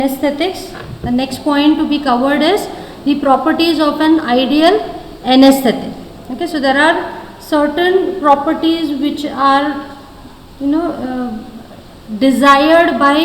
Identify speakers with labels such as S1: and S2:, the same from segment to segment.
S1: Anesthetics. The next point to be covered is the properties of an ideal anesthetic. Okay, so there are certain properties which are desired by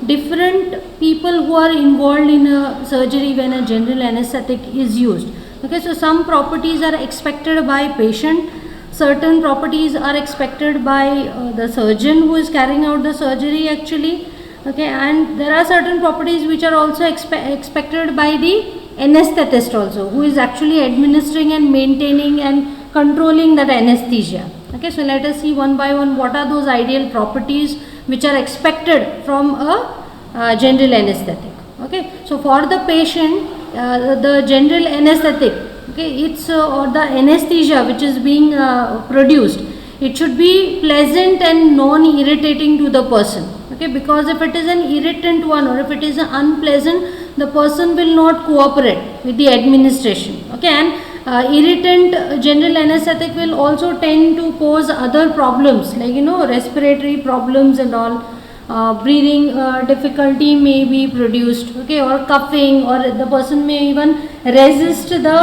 S1: different people who are involved in a surgery when a general anesthetic is used. Okay, so some properties are expected by patient, certain properties are expected by the surgeon who is carrying out the surgery actually. Okay, and there are certain properties which are also expected by the anesthetist also, who is actually administering and maintaining and controlling that anesthesia. Okay, so let us see one by one what are those ideal properties which are expected from a general anesthetic. Okay, so for the patient, the general anesthetic, okay, it's or the anesthesia which is being produced, it should be pleasant and non-irritating to the person. Okay, because if it is an irritant one or if it is unpleasant, the person will not cooperate with the administration. Okay, and irritant general anesthetic will also tend to pose other problems like respiratory problems and all. Breathing difficulty may be produced, okay, or coughing, or the person may even resist the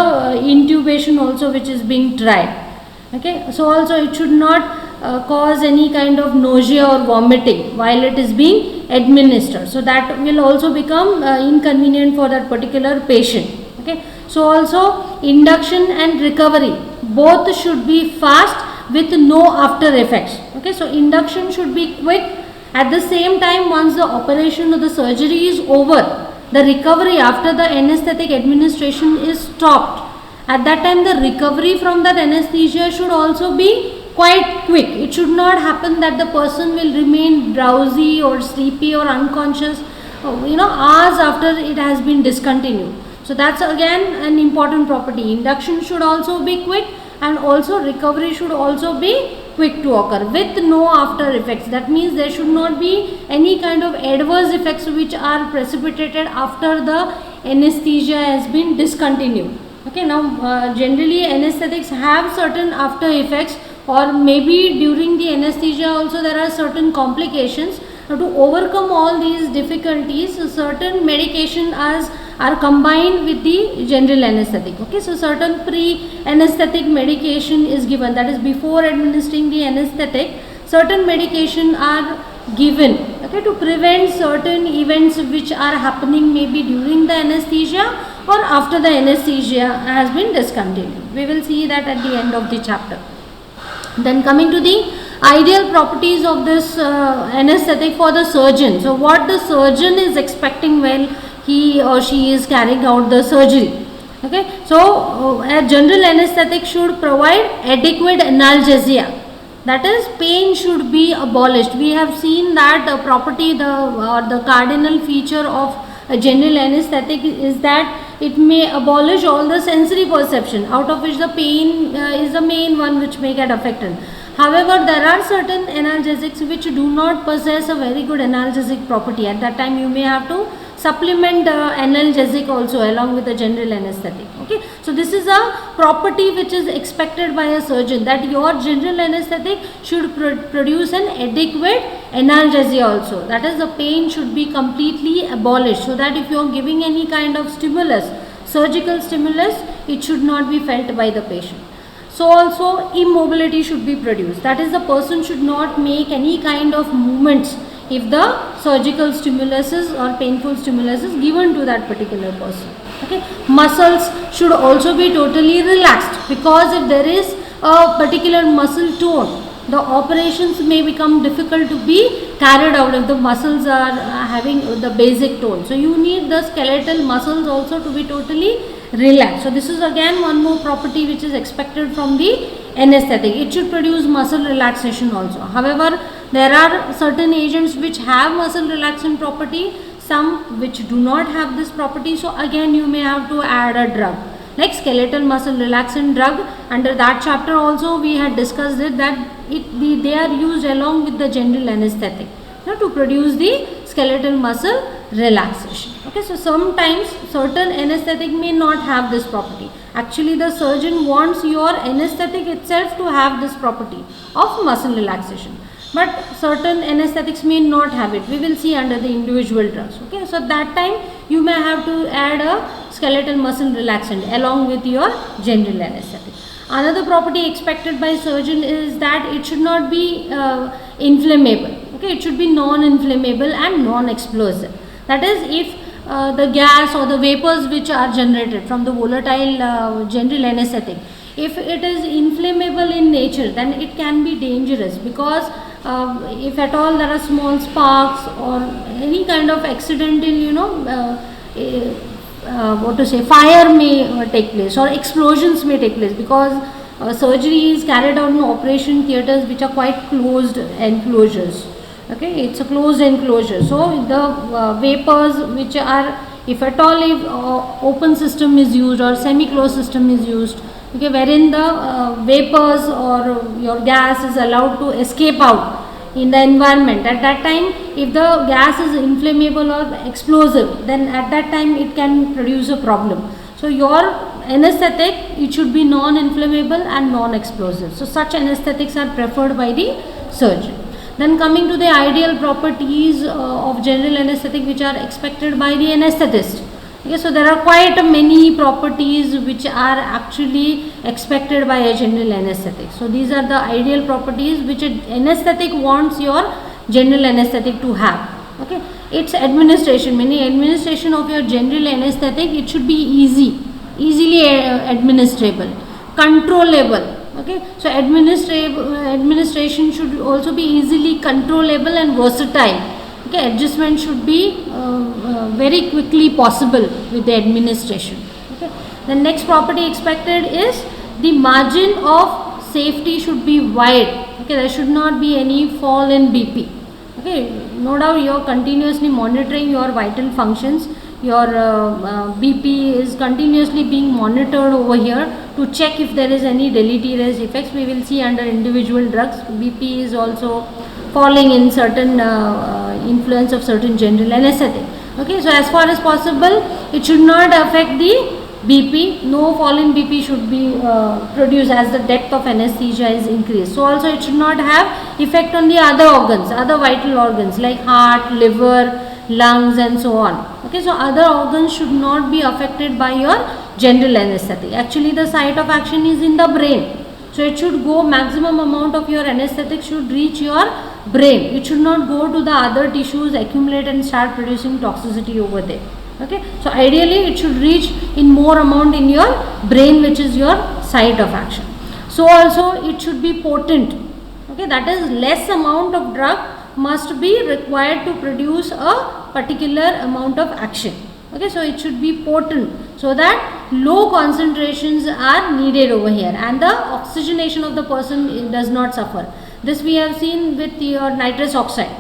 S1: intubation also which is being tried. Okay, so also it should not cause any kind of nausea or vomiting while it is being administered, so that will also become inconvenient for that particular patient. Okay, so also induction and recovery both should be fast with no after effects. Okay, so induction should be quick. At the same time, once the operation or the surgery is over, the recovery after the anesthetic administration is stopped. At that time, the recovery from that anesthesia should also be quite quick. It should not happen that the person will remain drowsy or sleepy or unconscious, hours after it has been discontinued. So that's again an important property. Induction should also be quick, and also recovery should also be quick to occur with no after effects. That means there should not be any kind of adverse effects which are precipitated after the anesthesia has been discontinued. Okay, now generally anesthetics have certain after effects, or maybe during the anesthesia also there are certain complications. Now to overcome all these difficulties, certain medication are combined with the general anesthetic. Okay, so certain pre-anesthetic medication is given, that is before administering the anesthetic, certain medication are given, okay, to prevent certain events which are happening maybe during the anesthesia or after the anesthesia has been discontinued. We will see that at the end of the chapter. Then coming to the ideal properties of this anesthetic for the surgeon. So what the surgeon is expecting while he or she is carrying out the surgery. Okay, so a general anesthetic should provide adequate analgesia. That is, pain should be abolished. We have seen that the property, the cardinal feature of a general anesthetic is that it may abolish all the sensory perception, out of which the pain is the main one which may get affected. However, there are certain analgesics which do not possess a very good analgesic property. At that time, you may have to supplement analgesic also along with the general anesthetic. Okay, so this is a property which is expected by a surgeon, that your general anesthetic should produce an adequate analgesia also. That is, the pain should be completely abolished, so that if you are giving any kind of stimulus, surgical stimulus, it should not be felt by the patient. So also immobility should be produced. That is, the person should not make any kind of movements if the surgical stimulus or painful stimulus is given to that particular person. Okay, muscles should also be totally relaxed, because if there is a particular muscle tone, the operations may become difficult to be carried out if the muscles are having the basic tone. So you need the skeletal muscles also to be totally relaxed. So this is again one more property which is expected from the anesthetic. It should produce muscle relaxation also. However, there are certain agents which have muscle relaxant property, some which do not have this property. So again you may have to add a drug like skeletal muscle relaxant drug. Under that chapter also we had discussed it, that they are used along with the general anesthetic to produce the skeletal muscle relaxation. Okay, so sometimes certain anesthetic may not have this property. Actually, the surgeon wants your anesthetic itself to have this property of muscle relaxation. but certain anesthetics may not have it. We will see under the individual drugs. Okay, so that time you may have to add a skeletal muscle relaxant along with your general anesthetic. Another property expected by surgeon is that it should not be inflammable. Okay, it should be non-inflammable and non-explosive. That is, if the gas or the vapors which are generated from the volatile general anesthetic, if it is inflammable in nature, then it can be dangerous, because if at all there are small sparks or any kind of accidental, fire may take place, or explosions may take place, because surgery is carried out in operation theatres which are quite closed enclosures. Okay, it's a closed enclosure, so the vapors which are, if at all, if open system is used or semi-closed system is used, okay, wherein the vapors or your gas is allowed to escape out in the environment, at that time, if the gas is inflammable or explosive, then at that time it can produce a problem. So your anesthetic, it should be non-inflammable and non-explosive. So such anesthetics are preferred by the surgeon. Then coming to the ideal properties of general anesthetic which are expected by the anesthetist. Okay, so there are quite many properties which are actually expected by a general anesthetic. So these are the ideal properties which an anesthetic wants your general anesthetic to have. Okay, its administration, meaning administration of your general anesthetic, it should be easily administrable, controllable. Okay, so administration should also be easily controllable and versatile. Okay, adjustment should be very quickly possible with the administration. Okay, the next property expected is the margin of safety should be wide. Okay, there should not be any fall in BP. Okay, no doubt you are continuously monitoring your vital functions. Your BP is continuously being monitored over here to check if there is any deleterious effects. We will see under individual drugs. BP is also falling in certain influence of certain general anesthetic. Okay, so as far as possible, it should not affect the BP. No fall in BP should be produced as the depth of anesthesia is increased. So also it should not have effect on the other organs, other vital organs like heart, liver, lungs and so on. Okay, so other organs should not be affected by your general anesthetic. Actually the site of action is in the brain. So it should go, maximum amount of your anesthetic should reach your brain. It should not go to the other tissues, accumulate and start producing toxicity over there. Okay, so ideally it should reach in more amount in your brain, which is your site of action. So also it should be potent. Okay, that is less amount of drug must be required to produce a particular amount of action. Okay, so it should be potent so that low concentrations are needed over here and the oxygenation of the person does not suffer. This we have seen with your nitrous oxide,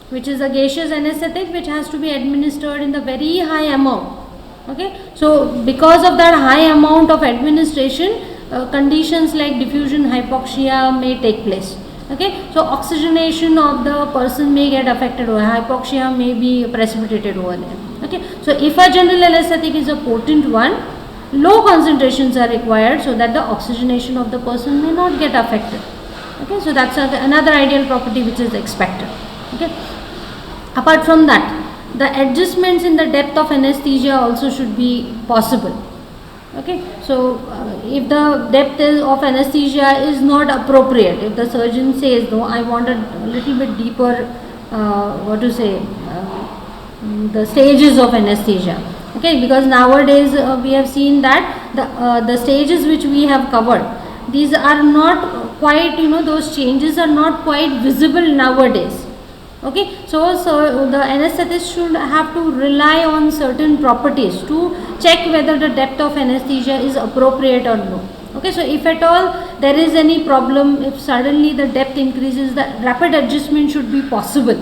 S1: which is a gaseous anesthetic which has to be administered in the very high amount. Okay, so because of that high amount of administration, conditions like diffusion hypoxia may take place. Okay, so oxygenation of the person may get affected or hypoxia may be precipitated over there. Okay, so if a general anesthetic is a potent one, low concentrations are required so that the oxygenation of the person may not get affected. Okay, so that's another ideal property which is expected. Okay, apart from that, the adjustments in the depth of anesthesia also should be possible. Okay, so if the depth of anesthesia is not appropriate, if the surgeon says no, I want a little bit deeper, the stages of anesthesia. Okay, because nowadays we have seen that the stages which we have covered, these are not quite, those changes are not quite visible nowadays. Okay, so the anesthetist should have to rely on certain properties to check whether the depth of anesthesia is appropriate or no. Okay, so if at all there is any problem, if suddenly the depth increases, the rapid adjustment should be possible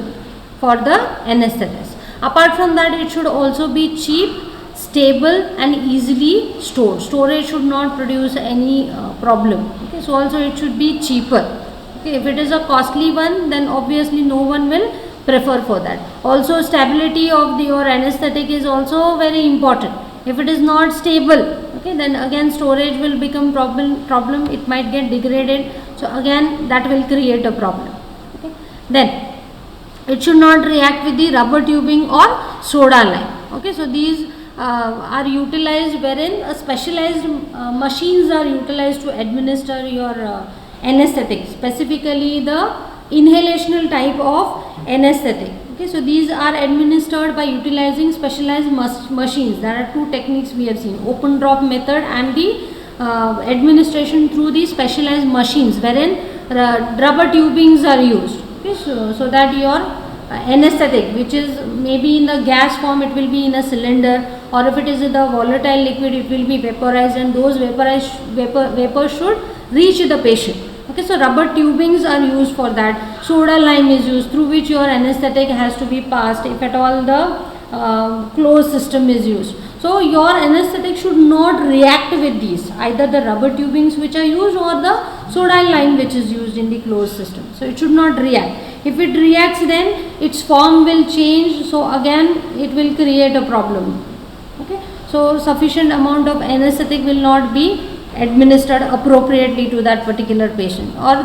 S1: for the anesthetist. Apart from that, it should also be cheap, stable and easily stored. Storage should not produce any problem. Okay, so also it should be cheaper. Okay, if it is a costly one, then obviously no one will prefer for that. Also stability of your anesthetic is also very important. If it is not stable, okay, then again storage will become problem. It might get degraded. So again that will create a problem. Okay. Then it should not react with the rubber tubing or soda lime. Okay, so these are utilized wherein specialized machines are utilized to administer your anesthetic, specifically the inhalational type of anesthetic. Okay, so these are administered by utilizing specialized machines. There are two techniques we have seen: open drop method and the administration through the specialized machines wherein rubber tubings are used. Okay, so that your anesthetic, which is maybe in the gas form, it will be in a cylinder, or if it is in the volatile liquid, it will be vaporized, and those vapors should reach the patient. Okay, so rubber tubings are used for that. Soda lime is used, through which your anesthetic has to be passed if at all the closed system is used. So your anesthetic should not react with these, either the rubber tubings which are used or the soda lime which is used in the closed system. So it should not react. If it reacts, then its form will change, so again it will create a problem. Okay, so sufficient amount of anesthetic will not be administered appropriately to that particular patient, or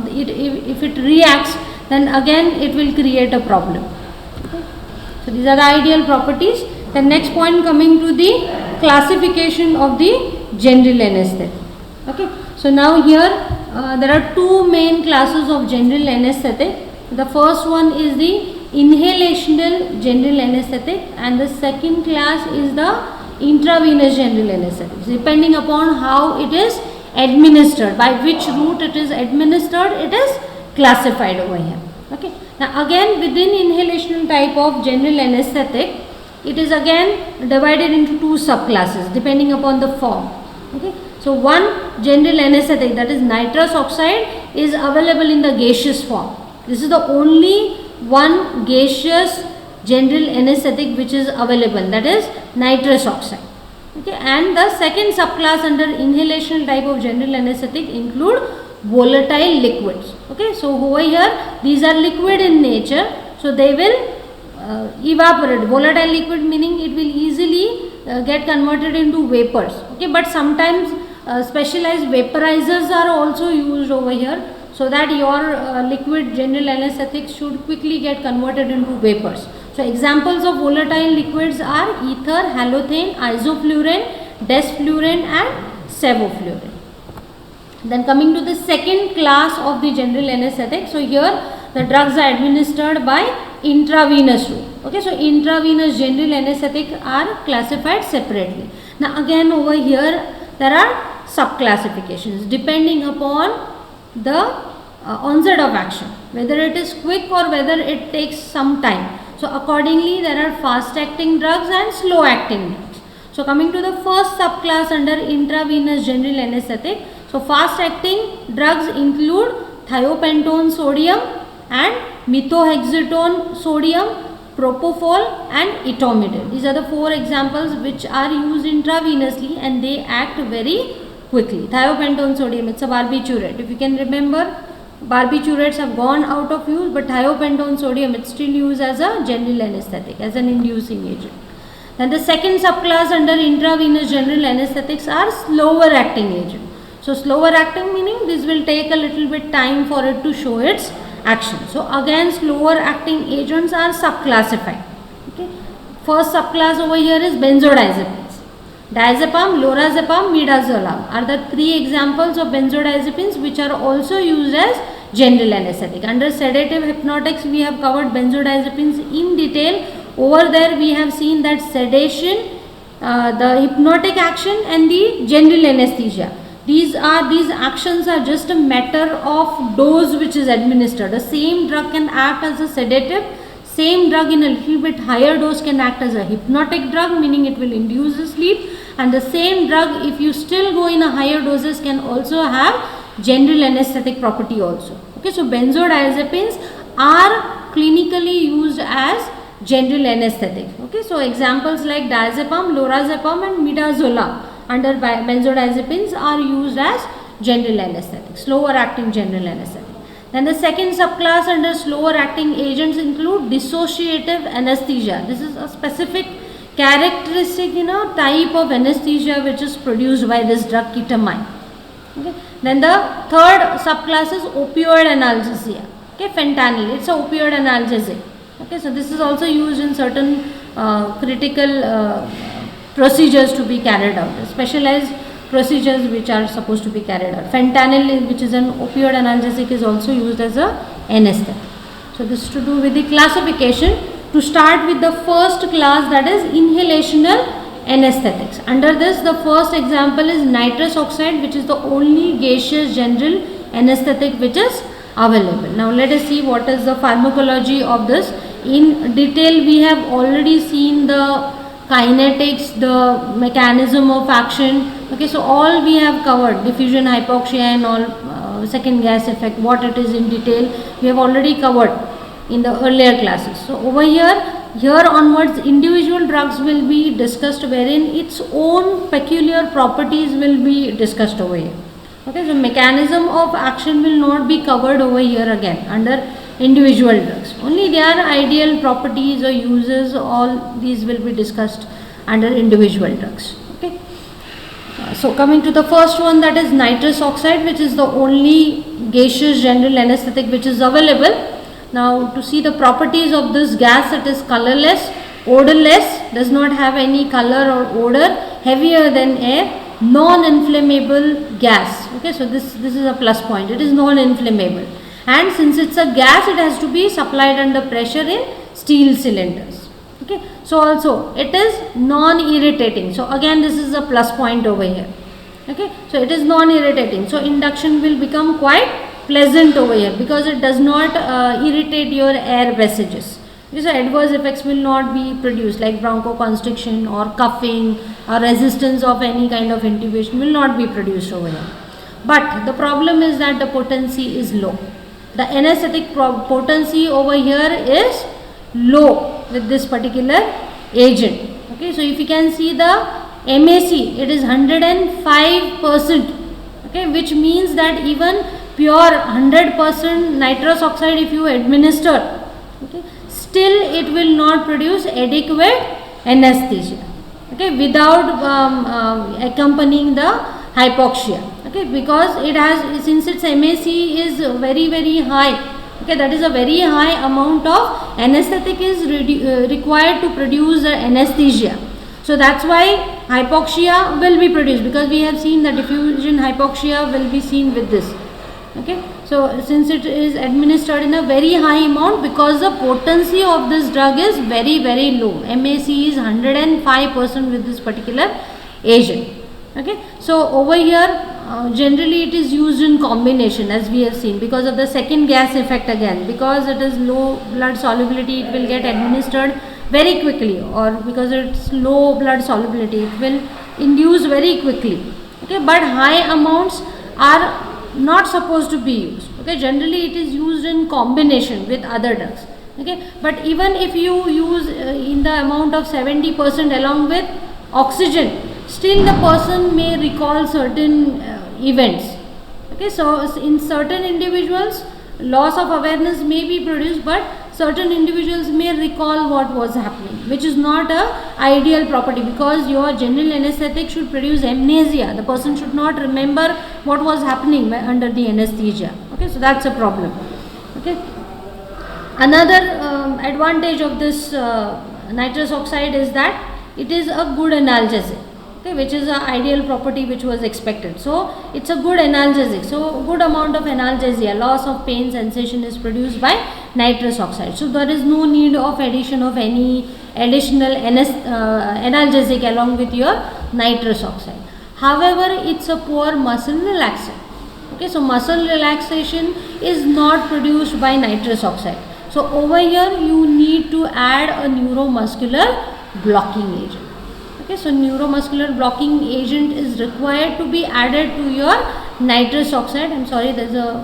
S1: if it reacts, then again it will create a problem. Okay. So these are the ideal properties. The next point, coming to the classification of the general anesthetic. Okay, so now here there are two main classes of general anesthetic. The first one is the inhalational general anesthetic, and the second class is the intravenous general anesthetic. Depending upon how it is administered, by which route it is administered, it is classified over here. Okay, now again within inhalational type of general anesthetic, it is again divided into two subclasses depending upon the form. Okay, so one general anesthetic, that is nitrous oxide, is available in the gaseous form. This is the only one gaseous general anesthetic which is available, that is nitrous oxide. Okay, and the second subclass under inhalational type of general anesthetic include volatile liquids. Okay, so over here these are liquid in nature, so they will evaporate. Volatile liquid meaning it will easily get converted into vapors. Okay, but sometimes specialized vaporizers are also used over here, so that your liquid general anesthetic should quickly get converted into vapors. So examples of volatile liquids are ether, halothane, isoflurane, desflurane and sevoflurane. Then coming to the second class of the general anesthetic, so here the drugs are administered by intravenous route. Okay, so intravenous general anesthetic are classified separately. Now again over here there are sub-classifications depending upon the onset of action, whether it is quick or whether it takes some time. So accordingly there are fast acting drugs and slow acting drugs. So coming to the first subclass under intravenous general anesthetic, so fast acting drugs include thiopentone sodium and methohexatone sodium, propofol and etomidate. These are the four examples which are used intravenously and they act very quickly. Thiopentone sodium, it's a barbiturate. If you can remember, barbiturates have gone out of use, but thiopentone sodium, it's still used as a general anesthetic, as an inducing agent. Then the second subclass under intravenous general anesthetics are slower acting agent. So slower acting meaning this will take a little bit time for it to show its action. So again slower acting agents are subclassified. Okay. First subclass over here is benzodiazepines. Diazepam, lorazepam, midazolam are the three examples of benzodiazepines which are also used as general anesthetic. Under sedative hypnotics we have covered benzodiazepines in detail. Over there we have seen that sedation, the hypnotic action and the general anesthesia. These actions are just a matter of dose which is administered. The same drug can act as a sedative, same drug in a little bit higher dose can act as a hypnotic drug, meaning it will induce the sleep, and the same drug if you still go in a higher doses can also have general anesthetic property also. Okay, so benzodiazepines are clinically used as general anesthetic. Okay, so examples like diazepam, lorazepam and midazolam under benzodiazepines are used as general anesthetic, slower acting general anesthetic. Then the second subclass under slower acting agents include dissociative anesthesia. This is a specific characteristic type of anesthesia which is produced by this drug ketamine. Okay. Then the third subclass is opioid analgesia. Okay, fentanyl, it's a opioid analgesic. Okay, so this is also used in certain critical procedures to be carried out, specialized procedures which are supposed to be carried out. Fentanyl, which is an opioid analgesic, is also used as a anesthetic. So this is to do with the classification. To start with the first class, that is inhalational anesthetics. Under this, the first example is nitrous oxide, which is the only gaseous general anesthetic which is available. Now let us see what is the pharmacology of this. In detail, we have already seen the kinetics, the mechanism of action. Okay, so all we have covered, diffusion, hypoxia and all, second gas effect, what it is in detail, we have already covered in the earlier classes. So over here onwards, individual drugs will be discussed, wherein its own peculiar properties will be discussed over here. Okay, so mechanism of action will not be covered over here again under individual drugs. Only their ideal properties or uses, all these will be discussed under individual drugs. Okay. So coming to the first one, that is nitrous oxide, which is the only gaseous general anesthetic which is available. Now to see the properties of this gas, it is colorless, odorless, does not have any color or odor, heavier than air, non-inflammable gas. Okay, so this is a plus point, it is non-inflammable, and since it's a gas, it has to be supplied under pressure in steel cylinders. Okay, so also it is non-irritating, so again this is a plus point over here. Okay, so it is non-irritating, so induction will become quite pleasant over here because it does not irritate your air passages. Okay, so adverse effects will not be produced like bronchoconstriction or coughing or resistance of any kind of intubation will not be produced over here. But the problem is that the potency is low. The anesthetic potency over here is low with this particular agent. Okay, so if you can see the MAC, it is 105%. Okay, which means that even pure 100% nitrous oxide if you administer, okay, still it will not produce adequate anesthesia. Okay, without accompanying the hypoxia. Okay, because it has, since its MAC is very high. Okay, that is a very high amount of anesthetic is required to produce anesthesia. So that's why hypoxia will be produced, because we have seen the diffusion hypoxia will be seen with this. Okay, so since it is administered in a very high amount, because the potency of this drug is very low, MAC is 105% with this particular agent. Okay, so over here generally it is used in combination, as we have seen, because of the second gas effect again, because it is low blood solubility, it will get administered very quickly, or because it's low blood solubility, it will induce very quickly. Okay, but high amounts are not supposed to be used. Okay, generally it is used in combination with other drugs. Okay, but even if you use in the amount of 70% along with oxygen, still the person may recall certain events. Okay, so in certain individuals loss of awareness may be produced, but certain individuals may recall what was happening, which is not a ideal property, because your general anesthetic should produce amnesia. The person should not remember what was happening under the anesthesia. Okay, so that's a problem. Okay, another advantage of this nitrous oxide is that it is a good analgesic. Okay, which is an ideal property which was expected. So it's a good analgesic. So good amount of analgesia, loss of pain sensation is produced by nitrous oxide. So there is no need of addition of any additional analgesic along with your nitrous oxide. However, it's a poor muscle relaxant. Okay, so muscle relaxation is not produced by nitrous oxide. So over here you need to add a neuromuscular blocking agent. Okay, so neuromuscular blocking agent is required to be added to your nitrous oxide. I'm sorry, there's a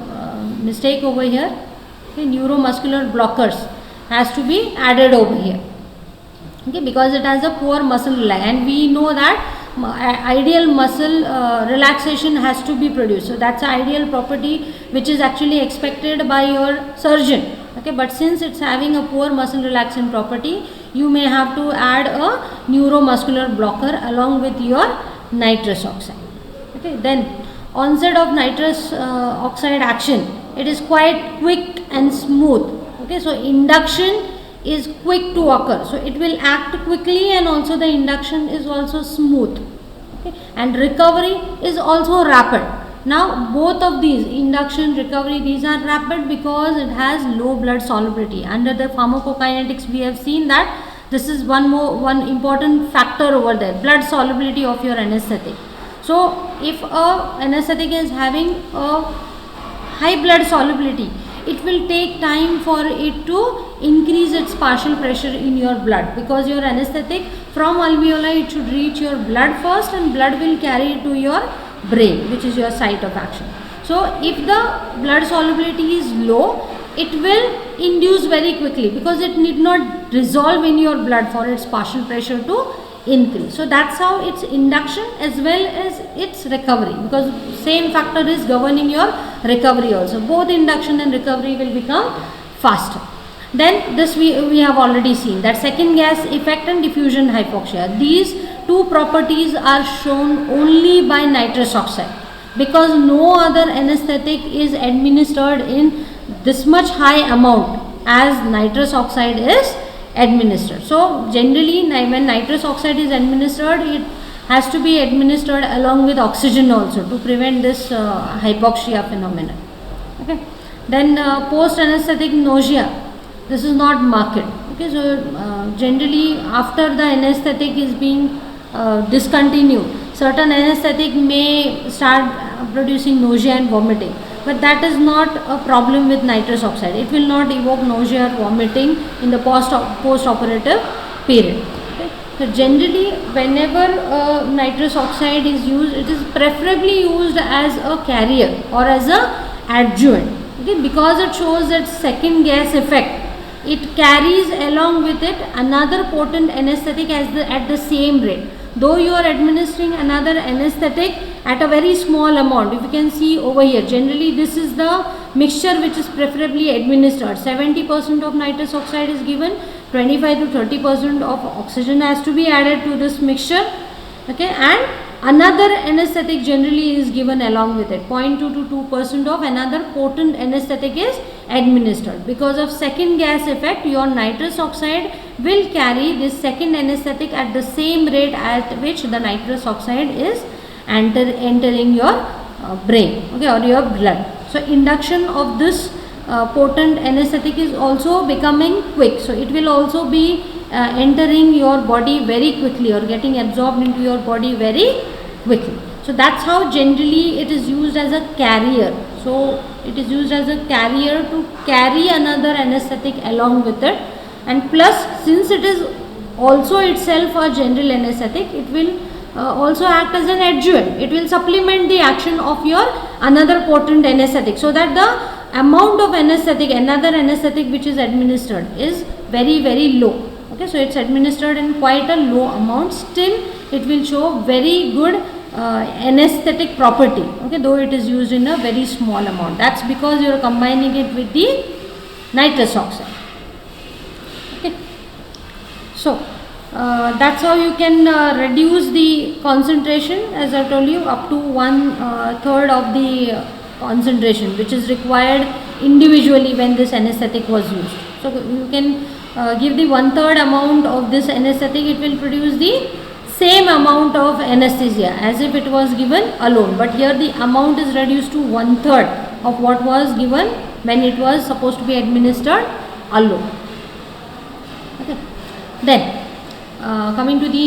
S1: mistake over here. Okay, neuromuscular blockers has to be added over here. Okay, because it has a poor muscle relaxation, and we know that ideal muscle relaxation has to be produced. So that's an ideal property which is actually expected by your surgeon. Okay, but since it's having a poor muscle relaxant property, you may have to add a neuromuscular blocker along with your nitrous oxide. Okay, then onset of nitrous oxide action it is quite quick and smooth. Okay, so induction is quick to occur, so it will act quickly, and also the induction is also smooth. Okay, and recovery is also rapid. Now both of these, induction, recovery, these are rapid because it has low blood solubility. Under the pharmacokinetics we have seen that this is one important factor over there, blood solubility of your anesthetic. So if a anesthetic is having a high blood solubility, it will take time for it to increase its partial pressure in your blood, because your anesthetic from alveoli, it should reach your blood first, and blood will carry it to your brain, which is your site of action. So if the blood solubility is low, it will induce very quickly, because it need not resolve in your blood for its partial pressure to increase. So that's how its induction as well as its recovery, because same factor is governing your recovery also. Both induction and recovery will become faster. Then this we have already seen, that second gas effect and diffusion hypoxia. These two properties are shown only by nitrous oxide, because no other anesthetic is administered in this much high amount as nitrous oxide is administered. So generally when nitrous oxide is administered, it has to be administered along with oxygen also to prevent this hypoxia phenomenon. Okay. Then post anesthetic nausea, this is not marked. Okay, so generally after the anesthetic is being discontinued, certain anesthetic may start producing nausea and vomiting, but that is not a problem with nitrous oxide. It will not evoke nausea or vomiting in the post-operative period. Okay. So generally whenever nitrous oxide is used, it is preferably used as a carrier or as a adjuvant. Okay, because it shows its second gas effect. It carries along with it another potent anesthetic at the same rate. Though you are administering another anesthetic at a very small amount, if you can see over here, generally this is the mixture which is preferably administered. 70% of nitrous oxide is given, 25 to 30% of oxygen has to be added to this mixture. Okay, and another anesthetic generally is given along with it. 0.2 to 2% of another potent anesthetic is administered. Because of second gas effect, your nitrous oxide will carry this second anesthetic at the same rate at which the nitrous oxide is entering your brain, okay, or your blood. So induction of this potent anesthetic is also becoming quick. So it will also be entering your body very quickly or getting absorbed into your body very quickly. So that's how generally it is used as a carrier. So it is used as a carrier to carry another anesthetic along with it, and plus since it is also itself a general anesthetic, it will also act as an adjuvant. It will supplement the action of your another potent anesthetic, so that the amount of anesthetic, another anesthetic which is administered is very low. Okay, so it's administered in quite a low amount, still it will show very good anesthetic property, okay, though it is used in a very small amount. That's because you are combining it with the nitrous oxide. Okay, so that's how you can reduce the concentration, as I told you, up to 1/3 of the concentration which is required individually when this anesthetic was used. So you can give the 1/3 amount of this anesthetic, it will produce the same amount of anesthesia as if it was given alone, but here the amount is reduced to 1/3 of what was given when it was supposed to be administered alone. Okay. Then coming to the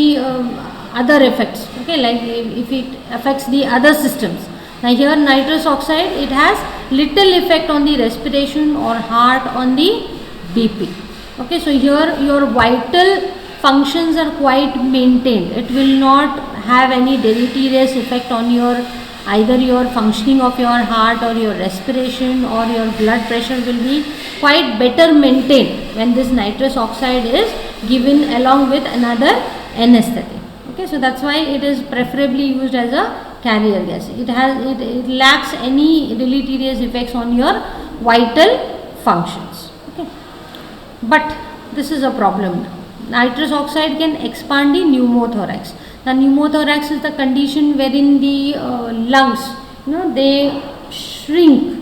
S1: other effects, okay, like if it affects the other systems. Now here nitrous oxide, it has little effect on the respiration or heart, on the BP. Okay, so here your vital functions are quite maintained. It will not have any deleterious effect on your either your functioning of your heart or your respiration or your blood pressure will be quite better maintained when this nitrous oxide is given along with another anesthetic. Okay, so that's why it is preferably used as a carrier gas. It lacks any deleterious effects on your vital functions. Okay, but this is a problem now. Nitrous oxide can expand the pneumothorax. Now pneumothorax is the condition wherein the lungs, they shrink.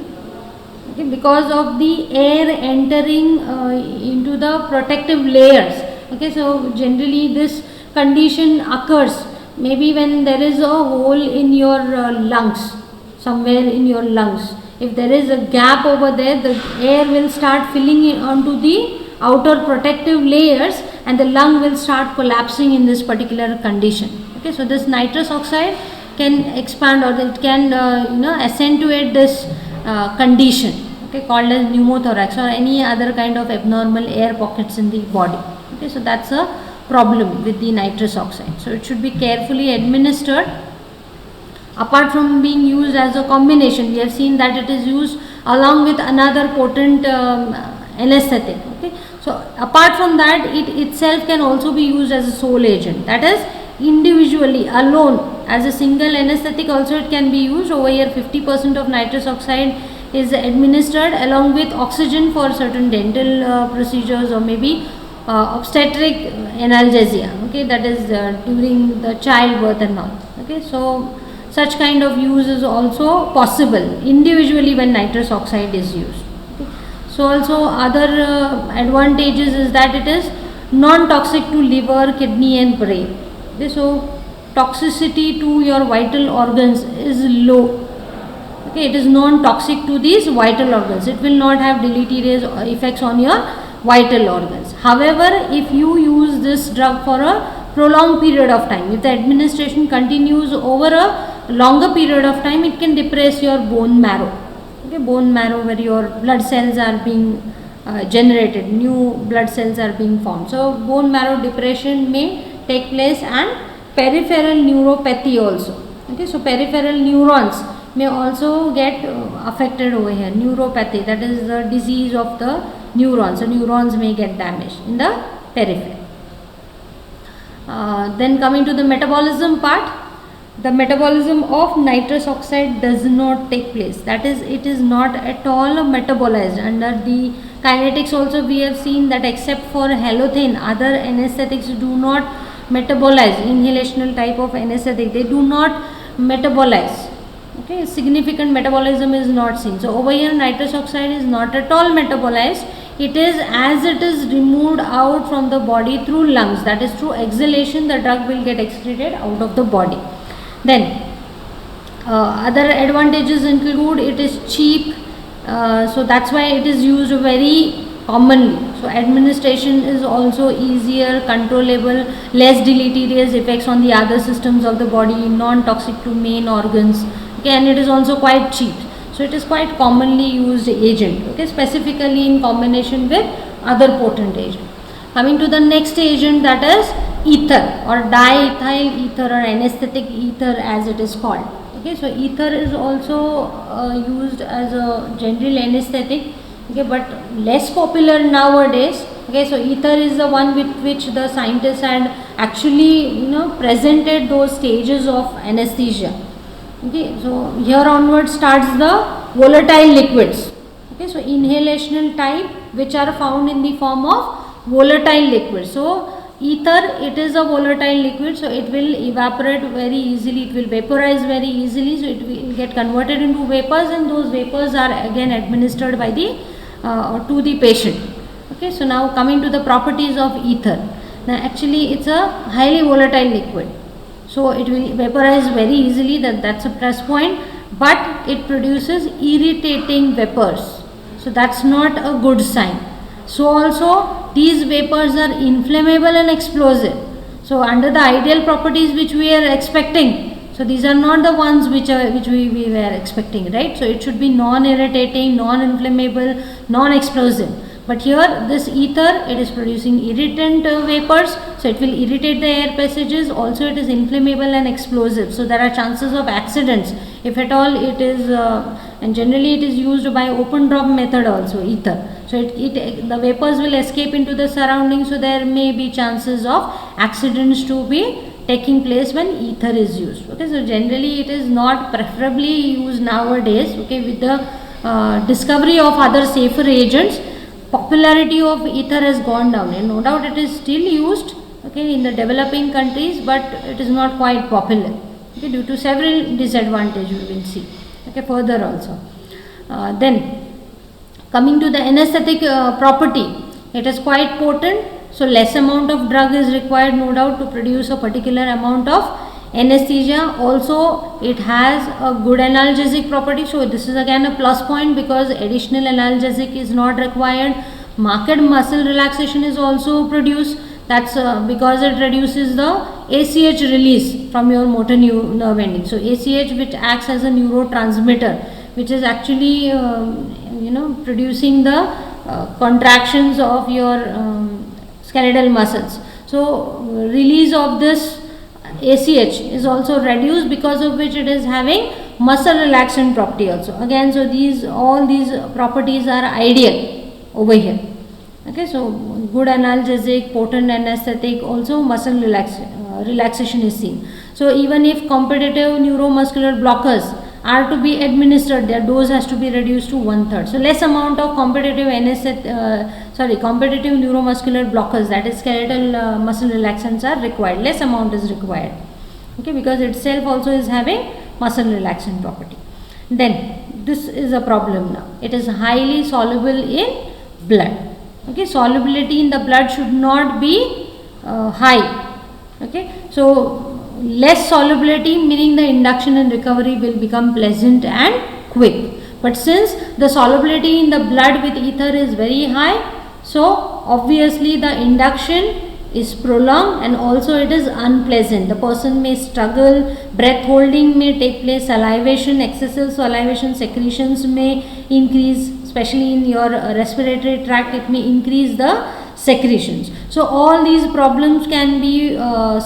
S1: okay, because of the air entering into the protective layers. Okay, so generally this condition occurs maybe when there is a hole in your lungs, somewhere in your lungs. If there is a gap over there, the air will start filling in onto the outer protective layers and the lung will start collapsing in this particular condition. Okay, so this nitrous oxide can expand, or it can accentuate this condition, okay, called as pneumothorax or any other kind of abnormal air pockets in the body. Okay, so that's a problem with the nitrous oxide. So it should be carefully administered. Apart from being used as a combination, we have seen that it is used along with another potent anesthetic. Okay, so apart from that, it itself can also be used as a sole agent, that is individually alone as a single anesthetic. Also it can be used. Over here 50% of nitrous oxide is administered along with oxygen for certain dental procedures, or maybe obstetric analgesia, okay, that is during the childbirth and all. Okay, so such kind of use is also possible individually when nitrous oxide is used. Okay. So also other advantages is that it is non-toxic to liver, kidney and brain. Okay, so toxicity to your vital organs is low. Okay, it is non-toxic to these vital organs. It will not have deleterious effects on your vital organs. However, if you use this drug for a prolonged period of time, if the administration continues over a longer period of time, it can depress your bone marrow. Okay, bone marrow where your blood cells are being generated, new blood cells are being formed. So bone marrow depression may take place, and peripheral neuropathy also. Okay, so peripheral neurons may also get affected over here. Neuropathy, that is the disease of the neurons. So neurons may get damaged in the periphery. Then coming to the metabolism part, the metabolism of nitrous oxide does not take place. That is, it is not at all metabolized. Under the kinetics also we have seen that except for halothane, other anesthetics do not metabolize. Inhalational type of anesthetic, they do not metabolize. Okay, significant metabolism is not seen. So over here nitrous oxide is not at all metabolized. It is as it is removed out from the body through lungs, that is through exhalation the drug will get excreted out of the body. Then other advantages include it is cheap, so that's why it is used very commonly. So administration is also easier, controllable, less deleterious effects on the other systems of the body, non-toxic to main organs. Okay, and it is also quite cheap. So it is quite commonly used agent, okay, specifically in combination with other potent agent. Coming to the next agent, that is ether or diethyl ether or anesthetic ether as it is called. Okay, so ether is also used as a general anesthetic, okay, but less popular nowadays. Okay, so ether is the one with which the scientists had actually presented those stages of anesthesia. Okay, so here onwards starts the volatile liquids. Okay, so inhalational type which are found in the form of volatile liquids. So ether, it is a volatile liquid, so it will evaporate very easily, it will vaporize very easily, so it will get converted into vapors, and those vapors are again administered by the to the patient. Okay, so now coming to the properties of ether. Now actually it's a highly volatile liquid, so it will vaporize very easily, that's a plus point, but it produces irritating vapors, so that's not a good sign. So also these vapors are inflammable and explosive. So under the ideal properties which we are expecting, so these are not the ones which we were expecting, right? So it should be non-irritating, non-inflammable, non-explosive. But here this ether, it is producing irritant vapors, so it will irritate the air passages. Also it is inflammable and explosive, so there are chances of accidents if at all it is, and generally it is used by open drop method also, ether. So the vapors will escape into the surroundings, so there may be chances of accidents to be taking place when ether is used. Okay, so generally it is not preferably used nowadays. Okay, with the discovery of other safer agents, popularity of ether has gone down, and no doubt it is still used, okay, in the developing countries, but it is not quite popular, okay, due to several disadvantages we will see, okay, further also. Then Coming to the anesthetic property, it is quite potent, so less amount of drug is required, no doubt, to produce a particular amount of anesthesia. Also, it has a good analgesic property, so this is again a plus point because additional analgesic is not required. Marked muscle relaxation is also produced. That's because it reduces the ACH release from your motor nerve ending. So ACH, which acts as a neurotransmitter, which is actually producing the contractions of your skeletal muscles. So release of this ACH is also reduced, because of which it is having muscle relaxant property also. Again, so all these properties are ideal over here. Okay, so good analgesic, potent anesthetic, also muscle relaxation is seen. So even if competitive neuromuscular blockers are to be administered, their dose has to be reduced to 1/3. So less amount of competitive neuromuscular blockers, that is skeletal muscle relaxants, are required. Less amount is required. Okay, because itself also is having muscle relaxant property. Then this is a problem now. It is highly soluble in blood. Okay, solubility in the blood should not be high. Okay, so less solubility, meaning the induction and recovery will become pleasant and quick. But since the solubility in the blood with ether is very high, so obviously the induction is prolonged and also it is unpleasant. The person may struggle, breath holding may take place, salivation, excessive salivation secretions may increase, especially in your respiratory tract. It may increase the secretions. So all these problems can be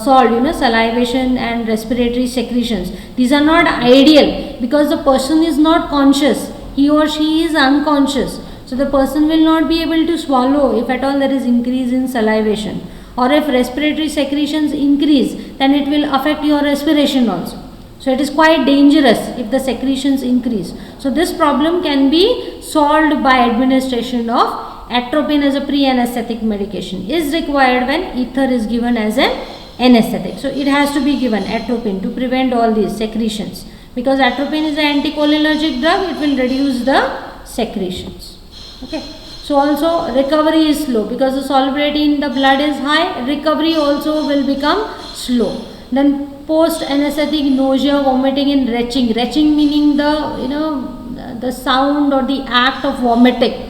S1: solved, salivation and respiratory secretions. These are not ideal because the person is not conscious, he or she is unconscious. So the person will not be able to swallow if at all there is increase in salivation, or if respiratory secretions increase, then it will affect your respiration also. So it is quite dangerous if the secretions increase. So this problem can be solved by administration of atropine as a pre-anesthetic medication is required when ether is given as an anesthetic. So it has to be given atropine to prevent all these secretions, because atropine is an anticholinergic drug, it will reduce the secretions. Okay. So also recovery is slow because the solubility in the blood is high, recovery also will become slow. Then post anesthetic nausea, vomiting and retching. Retching meaning the sound or the act of vomiting.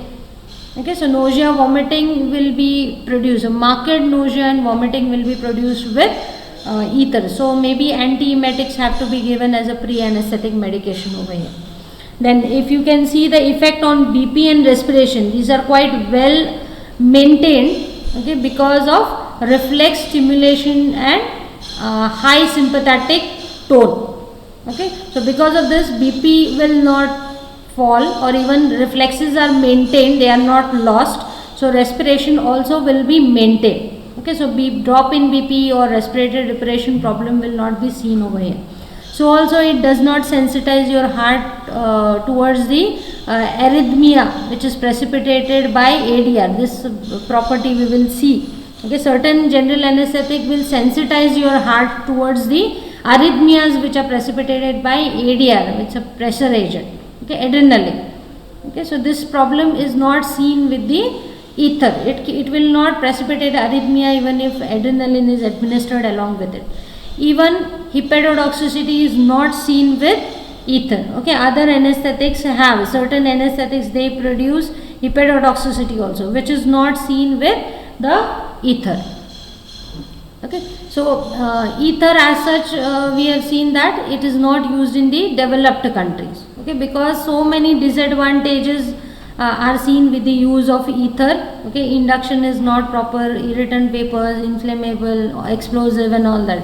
S1: Okay, so nausea, vomiting will be produced. Marked nausea and vomiting will be produced with ether. So maybe antiemetics have to be given as a pre-anesthetic medication over here. Then if you can see the effect on BP and respiration, these are quite well maintained, okay, because of reflex stimulation and high sympathetic tone. Okay, so because of this BP will not fall, or even reflexes are maintained, they are not lost. So respiration also will be maintained. Okay, so drop in BP or respiratory depression problem will not be seen over here. So also it does not sensitize your heart towards the arrhythmia which is precipitated by ADR. This property we will see. Okay, certain general anesthetic will sensitize your heart towards the arrhythmias which are precipitated by ADR, which is a pressure agent. Okay, adrenaline. Okay, so this problem is not seen with the ether. It will not precipitate arrhythmia even if adrenaline is administered along with it. Even hepatotoxicity is not seen with ether. Okay, other anesthetics have, certain anesthetics they produce hepatotoxicity also, which is not seen with the ether. Okay, so ether as such we have seen that it is not used in the developed countries. Okay, because so many disadvantages are seen with the use of ether. Okay, induction is not proper, irritant vapors, inflammable, explosive and all that.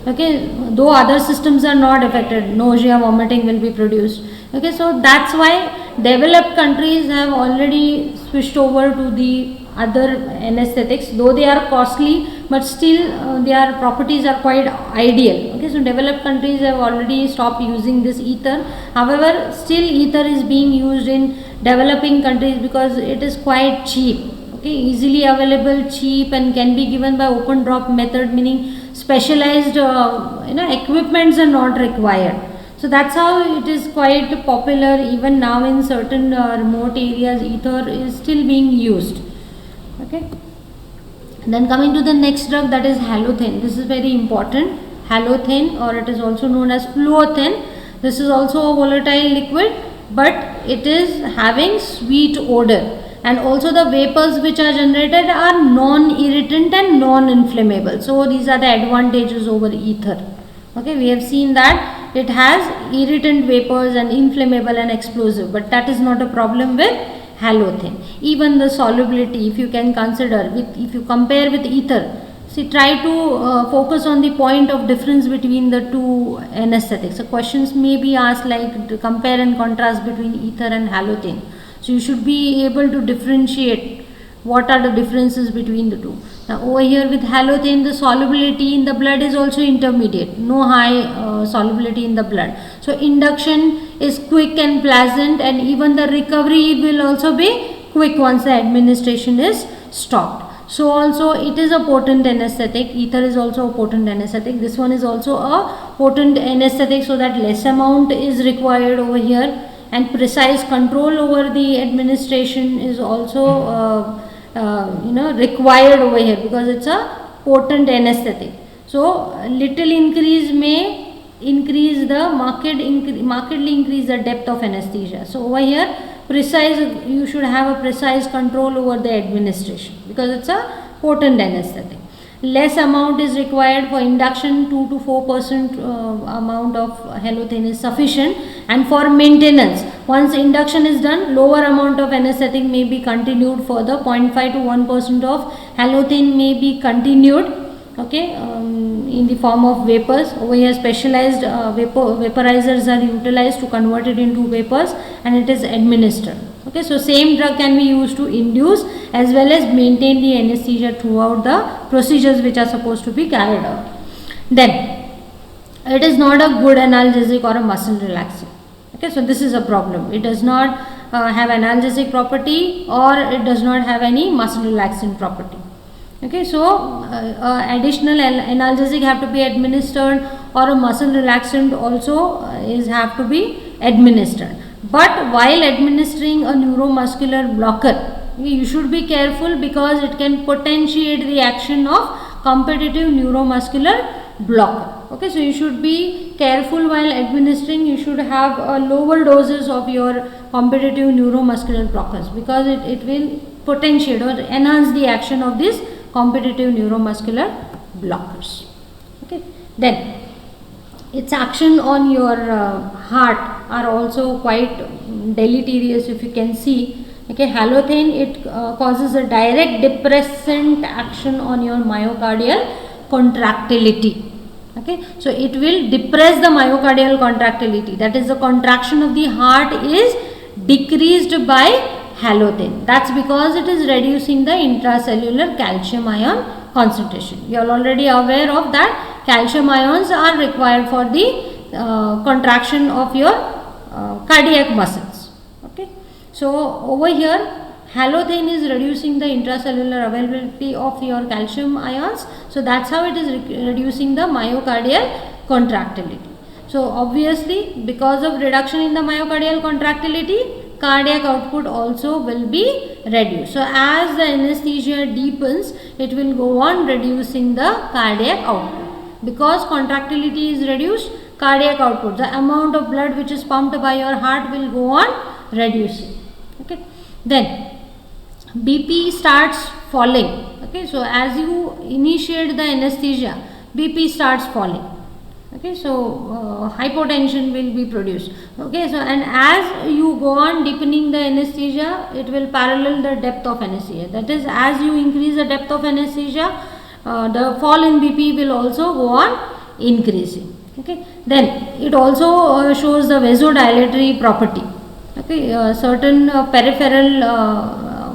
S1: Okay, though other systems are not affected, nausea, vomiting will be produced. Okay, so that's why developed countries have already switched over to the other anesthetics, though they are costly, but still their properties are quite ideal. Okay, so developed countries have already stopped using this ether. However, still ether is being used in developing countries because it is quite cheap. Okay, easily available, cheap, and can be given by open drop method, meaning specialized equipments are not required. So that's how it is quite popular. Even now in certain remote areas, ether is still being used. Okay. Then coming to the next drug, that is halothane. This is very important. Halothane, or it is also known as fluothane. This is also a volatile liquid, but it is having sweet odor, and also the vapors which are generated are non-irritant and non-inflammable. So these are the advantages over ether. Okay, we have seen that it has irritant vapors and inflammable and explosive, but that is not a problem with halothane. Even the solubility, if you can consider, if you compare with ether, see, try to focus on the point of difference between the two anesthetics. So questions may be asked like to compare and contrast between ether and halothane. So you should be able to differentiate what are the differences between the two. Now over here with halothane, the solubility in the blood is also intermediate, no high solubility in the blood. So induction is quick and pleasant, and even the recovery will also be quick once the administration is stopped. So also it is a potent anesthetic. Ether is also a potent anesthetic. This one is also a potent anesthetic, so that less amount is required over here, and precise control over the administration is also required over here, because it's a potent anesthetic. So little increase may increase the markedly increase the depth of anesthesia. So over here, precise, you should have a precise control over the administration, because it's a potent anesthetic. Less amount is required for induction. 2 to 4% amount of halothane is sufficient, and for maintenance, once induction is done, lower amount of anesthetic may be continued further. 0.5 to 1% of halothane may be continued, okay, in the form of vapors. Over here, specialized vaporizers are utilized to convert it into vapors, and it is administered. Okay, so same drug can be used to induce as well as maintain the anesthesia throughout the procedures which are supposed to be carried out. Then it is not a good analgesic or a muscle relaxant. Okay, so this is a problem. It does not have analgesic property, or it does not have any muscle relaxant property. Okay, so additional analgesic have to be administered, or a muscle relaxant also have to be administered. But while administering a neuromuscular blocker, you should be careful, because it can potentiate the action of competitive neuromuscular blocker. Okay, so you should be careful while administering. You should have lower doses of your competitive neuromuscular blockers, because it will potentiate or enhance the action of these competitive neuromuscular blockers. Okay, then its action on your heart are also quite deleterious, if you can see. Okay, halothane, it causes a direct depressant action on your myocardial contractility. Okay, so it will depress the myocardial contractility, that is the contraction of the heart is decreased by halothane. That's because it is reducing the intracellular calcium ion concentration. You are already aware of that. Calcium ions are required for the contraction of your cardiac muscles. Okay, so over here, halothane is reducing the intracellular availability of your calcium ions. So that's how it is reducing the myocardial contractility. So obviously, because of reduction in the myocardial contractility, cardiac output also will be reduced. So as the anesthesia deepens, it will go on reducing the cardiac output. Because contractility is reduced, cardiac output, the amount of blood which is pumped by your heart, will go on reducing. Okay, then BP starts falling. Okay, so as you initiate the anesthesia, BP starts falling. Okay, so hypotension will be produced. Okay, so and as you go on deepening the anesthesia, it will parallel the depth of anesthesia. That is, as you increase the depth of anesthesia, the fall in BP will also go on increasing. Okay, then it also shows the vasodilatory property. Okay, certain peripheral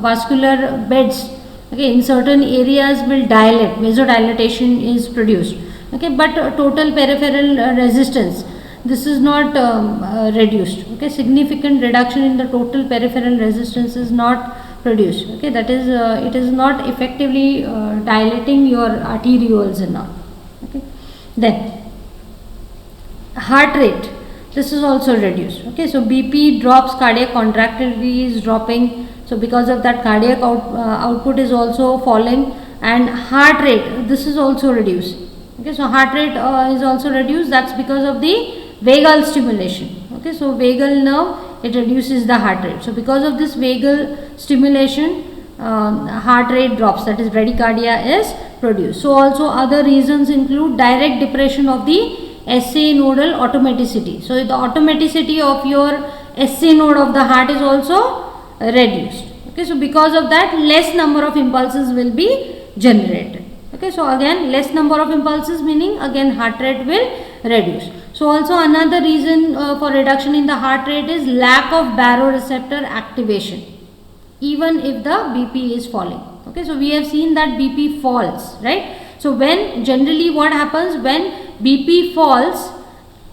S1: vascular beds, okay, in certain areas will dilate, vasodilatation is produced. Okay, but total peripheral resistance, this is not reduced. Okay, significant reduction in the total peripheral resistance is not produced. Okay, that is it is not effectively dilating your arterioles and all. Okay, then heart rate. this is also reduced. Okay, so BP drops, cardiac contractility is dropping, so because of that cardiac output is also falling, and heart rate, this is also reduced. Okay, so heart rate is also reduced, that's because of the vagal stimulation. Okay, so vagal nerve, it reduces the heart rate. So because of this vagal stimulation, heart rate drops, that is bradycardia is produced. So also other reasons include direct depression of the SA nodal automaticity. So the automaticity of your SA node of the heart is also reduced. Okay, so because of that, less number of impulses will be generated. Okay, so again less number of impulses, meaning again heart rate will reduce. So also another reason for reduction in the heart rate is lack of baroreceptor activation, even if the BP is falling. Okay, so we have seen that BP falls, right? So when generally what happens when BP falls,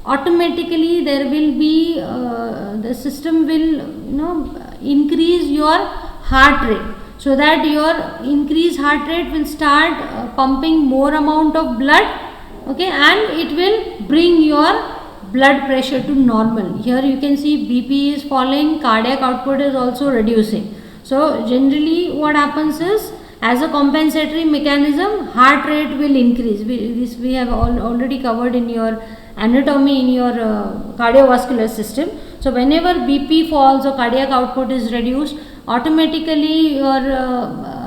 S1: automatically there will be the system will increase your heart rate, so that your increased heart rate will start pumping more amount of blood. Okay, and it will bring your blood pressure to normal. Here you can see BP is falling, cardiac output is also reducing. So generally what happens is, as a compensatory mechanism, heart rate will increase. This we have already covered in your anatomy in your cardiovascular system. So whenever BP falls or cardiac output is reduced, automatically your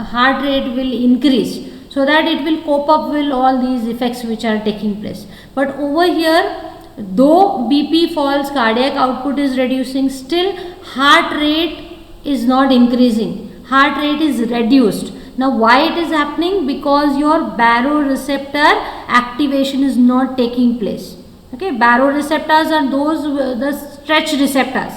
S1: heart rate will increase, so that it will cope up with all these effects which are taking place. But over here, though BP falls, cardiac output is reducing, still heart rate is not increasing, heart rate is reduced. Now why it is happening? Because your baroreceptor activation is not taking place. Okay, baroreceptors are those the stretch receptors,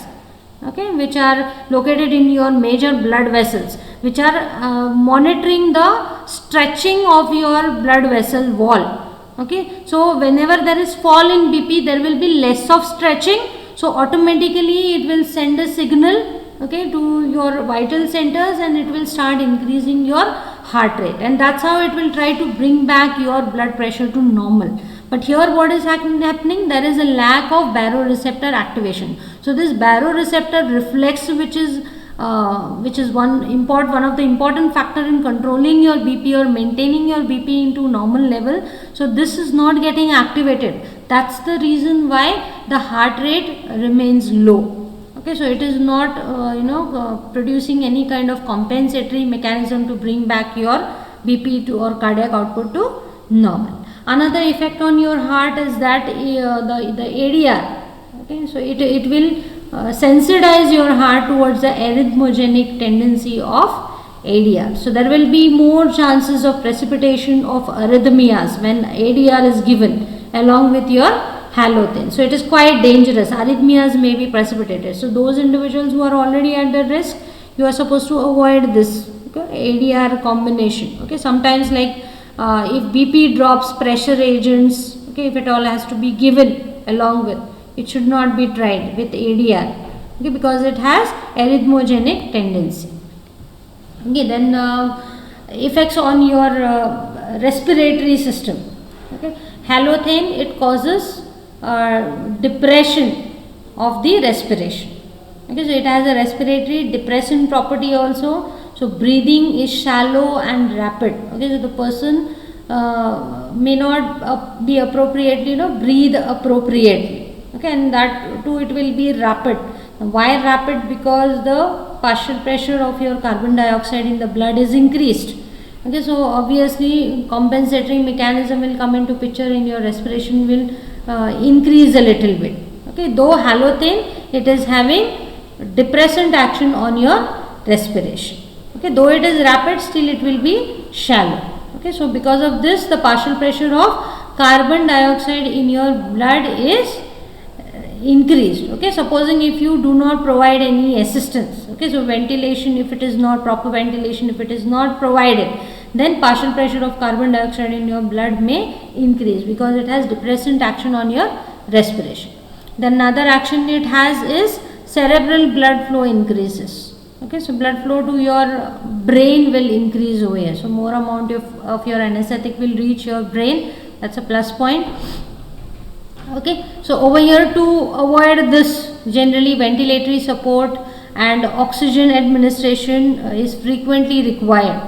S1: okay, which are located in your major blood vessels, which are monitoring the stretching of your blood vessel wall. Okay, so whenever there is fall in BP, there will be less of stretching, so automatically it will send a signal, okay, to your vital centers, and it will start increasing your heart rate, and that's how it will try to bring back your blood pressure to normal. But here what is happening? There is a lack of baroreceptor activation. So this baroreceptor reflex, which is one of the important factor in controlling your BP or maintaining your BP into normal level. So this is not getting activated. That's the reason why the heart rate remains low. Okay, so it is not producing any kind of compensatory mechanism to bring back your BP to or cardiac output to normal. Another effect on your heart is that the ADR. Okay, so it will sensitize your heart towards the arrhythmogenic tendency of ADR. So there will be more chances of precipitation of arrhythmias when ADR is given along with your halothane. So it is quite dangerous. Arrhythmias may be precipitated. So those individuals who are already at the risk, you are supposed to avoid this ADR combination. Okay, sometimes like if BP drops, pressure agents, okay, if it all has to be given along with, it should not be tried with ADR, okay, because it has arrhythmogenic tendency. Okay, then effects on your respiratory system. Okay, halothane, it causes depression of the respiration. Okay, so it has a respiratory depression property also. So breathing is shallow and rapid. Okay, so the person may not be appropriately, breathe appropriately. Okay, and that too it will be rapid. Why rapid? Because the partial pressure of your carbon dioxide in the blood is increased. Okay, so obviously compensatory mechanism will come into picture, in your respiration will increase a little bit. Okay, though halothane, it is having depressant action on your respiration. Okay, though it is rapid, still it will be shallow. Okay, so because of this, the partial pressure of carbon dioxide in your blood is increased. Okay, supposing if you do not provide any assistance, okay, so ventilation, if it is not proper ventilation, if it is not provided, then partial pressure of carbon dioxide in your blood may increase, because it has depressant action on your respiration. The another action it has is cerebral blood flow increases. Okay, so blood flow to your brain will increase over here. So more amount of your anesthetic will reach your brain. That's a plus point. Okay, so over here, to avoid this, generally ventilatory support and oxygen administration is frequently required,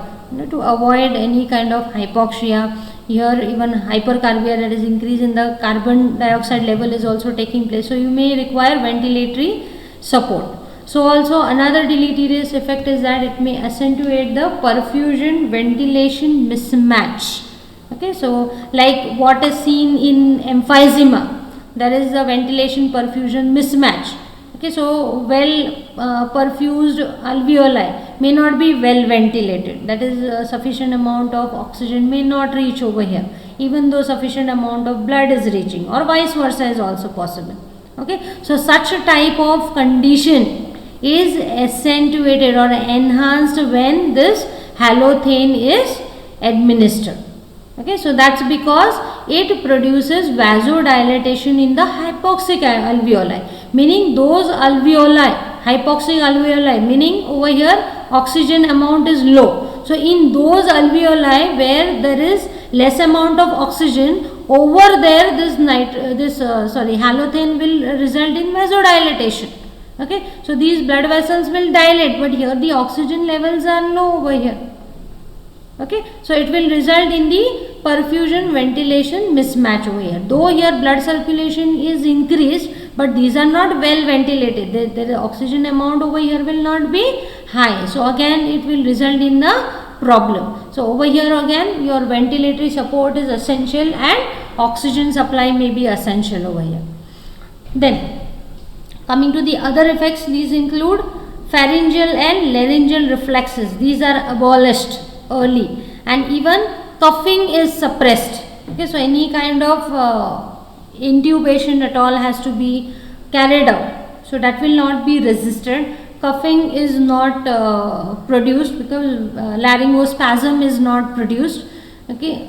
S1: to avoid any kind of hypoxia. Here even hypercarbia, that is increase in the carbon dioxide level, is also taking place, so you may require ventilatory support. So also another deleterious effect is that it may accentuate the perfusion ventilation mismatch. Okay, so like what is seen in emphysema, there is a ventilation perfusion mismatch. Okay, so perfused alveoli may not be well ventilated, that is sufficient amount of oxygen may not reach over here, even though sufficient amount of blood is reaching, or vice versa is also possible. Okay, so such a type of condition is accentuated or enhanced when this halothane is administered. Okay, so that's because it produces vasodilatation in the hypoxic alveoli, meaning those alveoli, hypoxic alveoli, meaning over here oxygen amount is low. So in those alveoli where there is less amount of oxygen, over there this halothane will result in vasodilatation. Okay, so these blood vessels will dilate, but here the oxygen levels are low over here. Okay, so it will result in the perfusion ventilation mismatch over here. Though here blood circulation is increased, but these are not well ventilated. The oxygen amount over here will not be high. So again it will result in the problem. So over here again your ventilatory support is essential and oxygen supply may be essential over here. Then coming to the other effects, these include pharyngeal and laryngeal reflexes. These are abolished early, and even coughing is suppressed. Okay, so any kind of intubation at all has to be carried out, so that will not be resisted. Coughing is not produced because laryngospasm is not produced. Okay,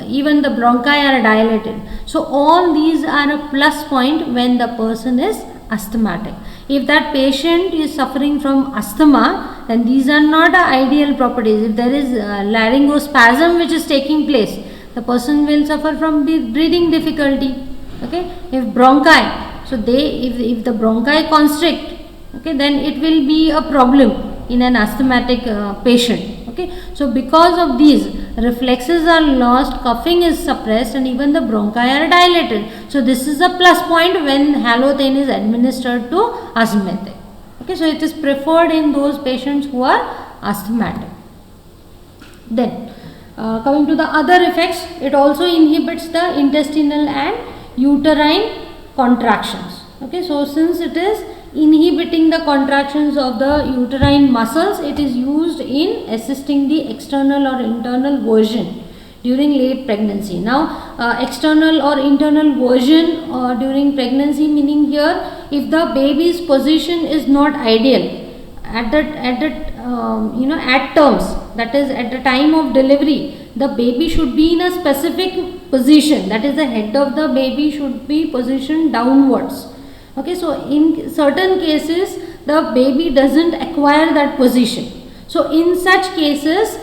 S1: even the bronchi are dilated. So all these are a plus point when the person is asthmatic. If that patient is suffering from asthma, then these are not ideal properties. If there is laryngospasm which is taking place, the person will suffer from breathing difficulty. Okay, if bronchi, so if the bronchi constrict, okay, then it will be a problem in an asthmatic patient. Okay, so because of these, reflexes are lost, coughing is suppressed, and even the bronchi are dilated. So this is a plus point when halothane is administered to asthmatic. Okay, so it is preferred in those patients who are asthmatic. Then coming to the other effects, it also inhibits the intestinal and uterine contractions. Okay, so since it is inhibiting the contractions of the uterine muscles, it is used in assisting the external or internal version during late pregnancy. Now external or internal version during pregnancy, meaning here if the baby's position is not ideal at terms, that is at the time of delivery, the baby should be in a specific position, that is the head of the baby should be positioned downwards. Okay, so in certain cases the baby doesn't acquire that position. So in such cases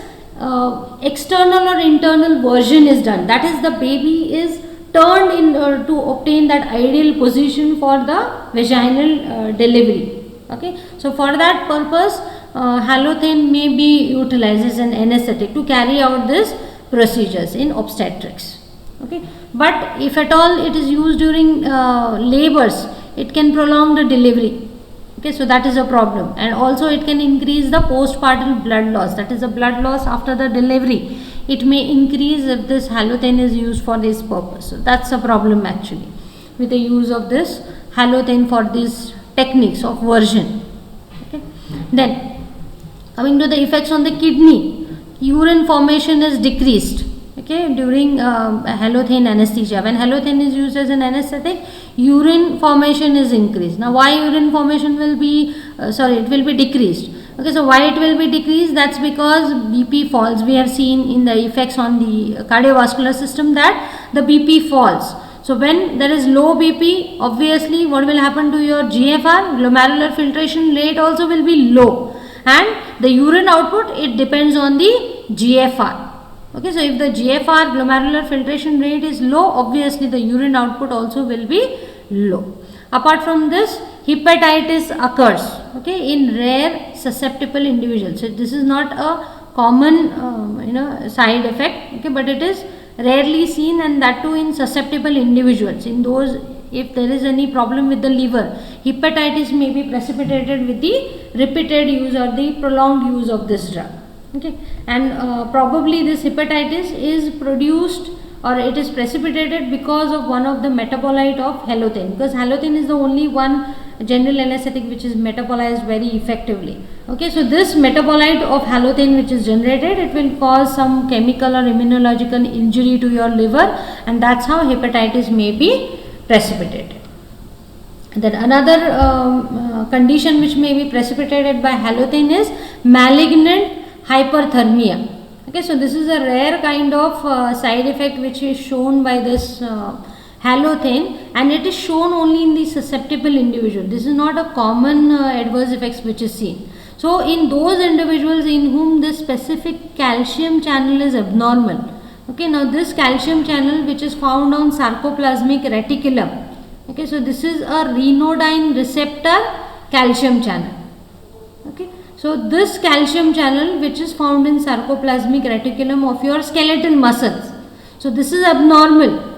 S1: external or internal version is done, that is the baby is turned in to obtain that ideal position for the vaginal delivery. Okay, so for that purpose halothane may be utilized as an anesthetic to carry out this procedures in obstetrics. Okay, but if at all it is used during labors, it can prolong the delivery. Okay, so that is a problem, and also it can increase the postpartum blood loss, that is the blood loss after the delivery. It may increase if this halothane is used for this purpose. So that's a problem actually with the use of this halothane for these techniques of version. Okay, then coming to the effects on the kidney, urine formation is decreased. Okay, during halothane anesthesia, when halothane is used as an anesthetic, urine formation is increased. Now why urine formation will be it will be decreased. Okay, so why it will be decreased? That's because BP falls. We have seen in the effects on the cardiovascular system that the BP falls. So when there is low BP, obviously what will happen to your GFR, glomerular filtration rate also will be low, and the urine output, it depends on the GFR. Okay, so if the GFR, glomerular filtration rate, is low, obviously the urine output also will be low. Apart from this, hepatitis occurs, okay, in rare susceptible individuals. So this is not a common side effect, okay, but it is rarely seen, and that too in susceptible individuals. In those, if there is any problem with the liver, hepatitis may be precipitated with the repeated use or the prolonged use of this drug. Okay, and probably this hepatitis is produced or it is precipitated because of one of the metabolite of halothane, because halothane is the only one general anesthetic which is metabolized very effectively. Okay, so this metabolite of halothane which is generated, it will cause some chemical or immunological injury to your liver, and that's how hepatitis may be precipitated. Then another condition which may be precipitated by halothane is malignant hyperthermia. Okay, so this is a rare kind of side effect which is shown by this halothane, and it is shown only in the susceptible individual. This is not a common adverse effects which is seen. So in those individuals in whom this specific calcium channel is abnormal, okay, now this calcium channel which is found on sarcoplasmic reticulum, okay, so this is a renodyne receptor calcium channel. Okay, so this calcium channel which is found in sarcoplasmic reticulum of your skeletal muscles, so this is abnormal.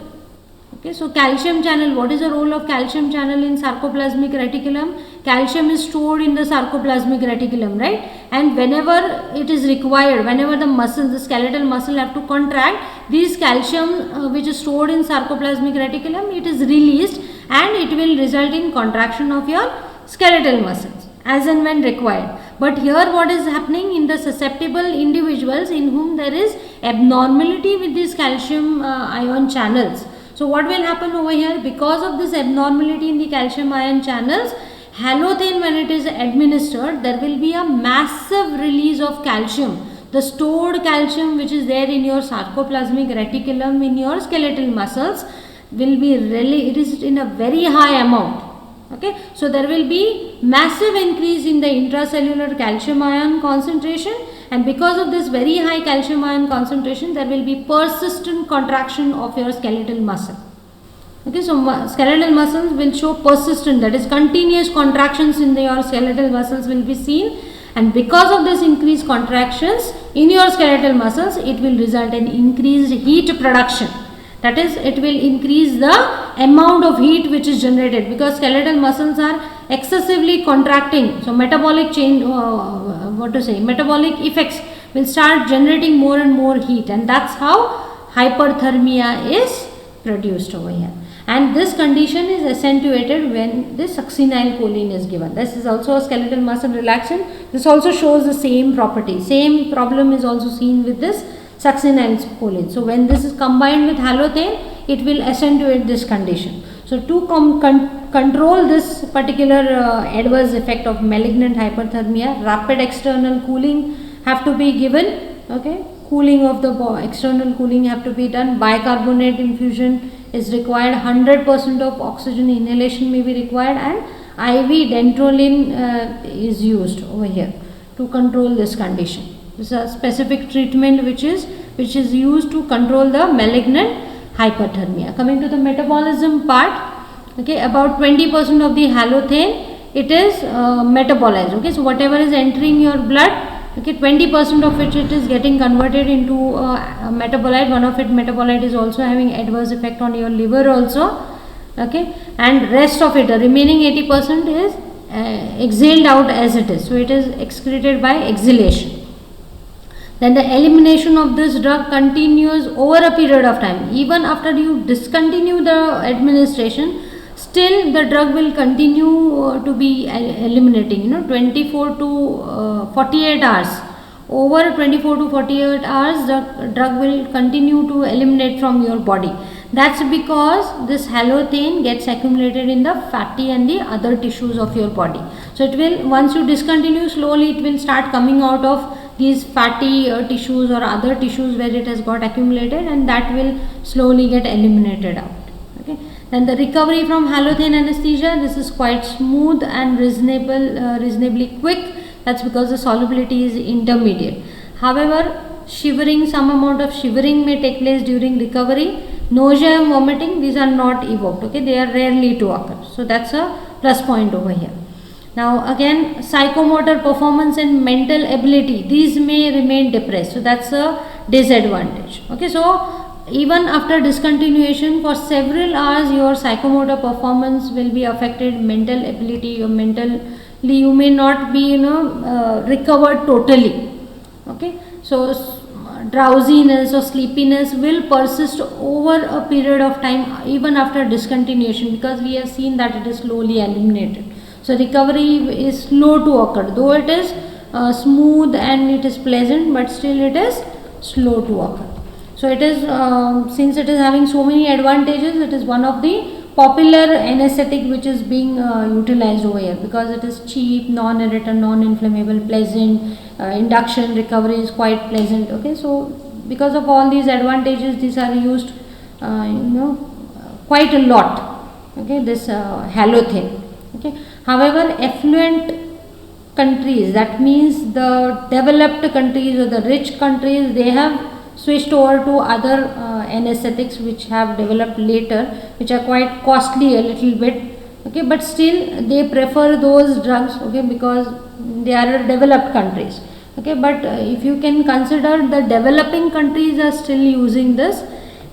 S1: Okay, so calcium channel, what is the role of calcium channel in sarcoplasmic reticulum? Calcium is stored in the sarcoplasmic reticulum, right? And whenever it is required, whenever the muscle, the skeletal muscle have to contract, this calcium which is stored in sarcoplasmic reticulum, it is released and it will result in contraction of your skeletal muscles as and when required. But here what is happening in the susceptible individuals in whom there is abnormality with these calcium ion channels. So what will happen over here? Because of this abnormality in the calcium ion channels, halothane, when it is administered, there will be a massive release of calcium. The stored calcium which is there in your sarcoplasmic reticulum in your skeletal muscles will be released in a very high amount. Okay, so there will be massive increase in the intracellular calcium ion concentration, and because of this very high calcium ion concentration, there will be persistent contraction of your skeletal muscle. Okay, so skeletal muscles will show persistent, that is continuous contractions in your skeletal muscles will be seen, and because of this increased contractions in your skeletal muscles, it will result in increased heat production. That is, it will increase the amount of heat which is generated, because skeletal muscles are excessively contracting. So metabolic change, metabolic effects will start generating more and more heat, and that's how hyperthermia is produced over here. And this condition is accentuated when this succinylcholine is given. This is also a skeletal muscle relaxant. This also shows the same property. Same problem is also seen with this succinylcholine. So when this is combined with halothane, it will accentuate this condition. So to control this particular adverse effect of malignant hyperthermia, rapid external cooling have to be given. Okay, cooling of the external cooling have to be done. Bicarbonate infusion is required. 100% of oxygen inhalation may be required, and IV dantrolene is used over here to control this condition. This is a specific treatment which is used to control the malignant hyperthermia. Coming to the metabolism part, okay, about 20% of the halothane, it is metabolized. Okay, so whatever is entering your blood, okay, 20% of which it is getting converted into metabolite. One of it metabolite is also having adverse effect on your liver also. Okay, and rest of it, the remaining 80% is exhaled out as it is. So it is excreted by exhalation. Then the elimination of this drug continues over a period of time. Even after you discontinue the administration, still the drug will continue to be eliminating, 24 to 48 hours. Over 24 to 48 hours, the drug will continue to eliminate from your body. That's because this halothane gets accumulated in the fatty and the other tissues of your body. So it will, once you discontinue, slowly it will start coming out of these fatty tissues or other tissues where it has got accumulated, and that will slowly get eliminated out. Okay. Then the recovery from halothane anesthesia, this is quite smooth and reasonably quick. That's because the solubility is intermediate. However, shivering, some amount of shivering may take place during recovery. Nausea and vomiting, these are not evoked, okay, they are rarely to occur. So that's a plus point over here. Now again, psychomotor performance and mental ability, these may remain depressed, so that's a disadvantage. Okay, so even after discontinuation for several hours, your psychomotor performance will be affected, mental ability, your mentally you may not be recovered totally. Okay, so drowsiness or sleepiness will persist over a period of time even after discontinuation, because we have seen that it is slowly eliminated. So recovery is slow to occur, though it is smooth and it is pleasant, but still it is slow to occur. So it is since it is having so many advantages, it is one of the popular anesthetic which is being utilized over here, because it is cheap, non-irritant, non-inflammable, pleasant, induction recovery is quite pleasant. Okay, so because of all these advantages, these are used quite a lot. Okay, this Halothane. Okay, however, affluent countries, that means the developed countries or the rich countries, they have switched over to other anesthetics which have developed later, which are quite costly a little bit. Okay, but still they prefer those drugs, okay, because they are developed countries. Okay, but if you can consider, the developing countries are still using this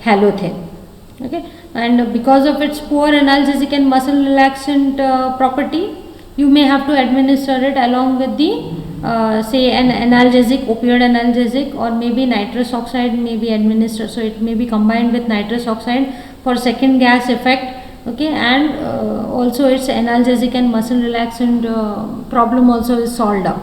S1: Halothane. Okay, and because of its poor analgesic and muscle relaxant property, you may have to administer it along with the say an analgesic, opioid analgesic, or maybe nitrous oxide may be administered. So it may be combined with nitrous oxide for second gas effect. Okay, and also its analgesic and muscle relaxant problem also is solved up.